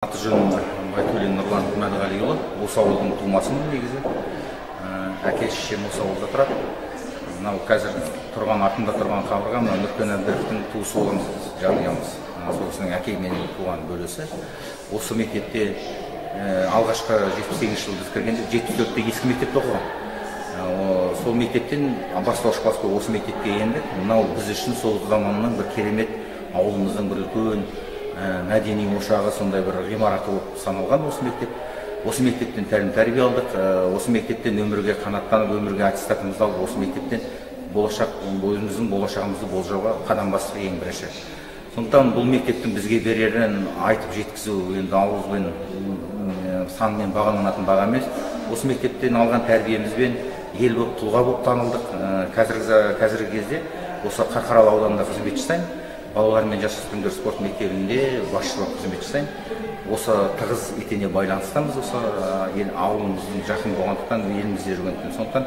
Аты жөнім Байтөлин Нұрлан Мәдіғалиұлы. Осы ауылдың тумасымын негізі. Әке-шешем осы ауылда тұрады. Мынау қазір тұрған артында тұрған қабырға мына Нұркен Әбдіровтің туысы болған жанұямыз. Сол кісінің әкеймен туған бөлесі. Осы мектепте алғашқы 78 жылы біз кіргенде 74-те ескі мектепте оқыған. Сол мектептен бастауыш классқа осы мектепке ендік. Мынау біз үшін сол заманның бір керемет ауылымыздың бір үлкен мәдени ошағы, сондай бір ғимараты болып саналған осы мектеп. Осы мектептен тәрбие алдық. Осы мектептен өмірге қанаттанып, өмірге аттестатымызды алып, осы мектептен өзіміздің болашағымызды болжауға қадам бастық ең бірінші. Сондықтан бұл мектептің бізге берерін айтып жеткізу енді ауызбен санмен бағаланатын баға емес. Осы мектептен алған тәрбиемізбен ел болып, тұлға болып танылдық. Қазіргі кезде осы Қарқаралы ауданында қызмет жасаймын. Балалар мен жасөспірімдер спорт мектебінде басшылық қызмет жасаймын. Осы тығыз етене байланыстамыз. Осы ауылымыздың жақын болғандықтан, елімізде жүргендіктен. Сондықтан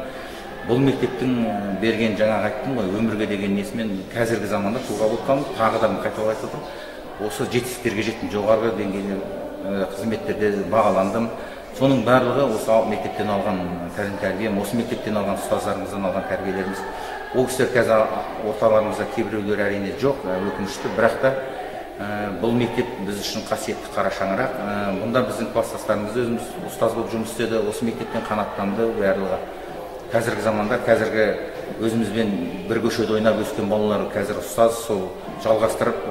бұл мектептің берген жаңағы айттым ғой, өмірге деген несімен қазіргі заманда тұлға болып танылып, тағы да қайталап айтып отырмын. Осы жетістіктерге жеттім, жоғарғы деңгейлі қызметтерде бағаландым. Соның барлығы осы мектептен алған тәрбием, осы мектептен алған ұстаздарымыздан алған тәрбиелеріміз. Ол кісілер қазір орталарымызда кейбіреулер әрине жоқ, өкінішті, бірақ та бұл мектеп біз үшін қасиетті қара шаңырақ. Бұнда біздің класстастарымыз өзіміз ұстаз болып жұмыс істеді, осы мектептен қанаттанды барлығы. Қазіргі заманда, қазіргі өзімізбен бір көшеде ойнап өскен балалар қазір ұстаз, сол жалғастырып,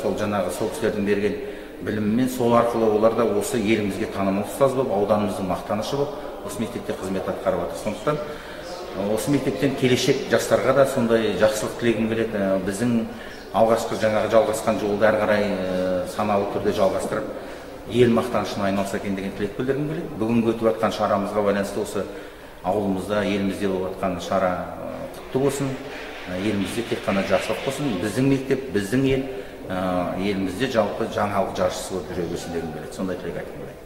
сол кісілердің берген білімімен, сол арқылы олар да осы елімізге танымал ұстаз болып, ауданымыздың мақтанышы болып, осы мектепте қызмет атқарып жатыр. Сондықтан осы мектептен келешек жастарға да сондай жақсылық тілегім келеді. Біздің алғашқы жалғасқан жолды әрі қарай саналы түрде жалғастырып, ел мақтанышына айналса екен деген тілек білдіргім келеді. Бүгінгі өтіп жатқан шарамызға байланысты осы ауылымызда, елімізде болып жатқан шара құтты болсын. Елімізде тек қана жақсылық болсын. Біздің мектеп, біздің ел, елімізде жалпы жаңалық жаршысы болып жүре берсін дегім келеді. Сондай тілек айтқым келеді.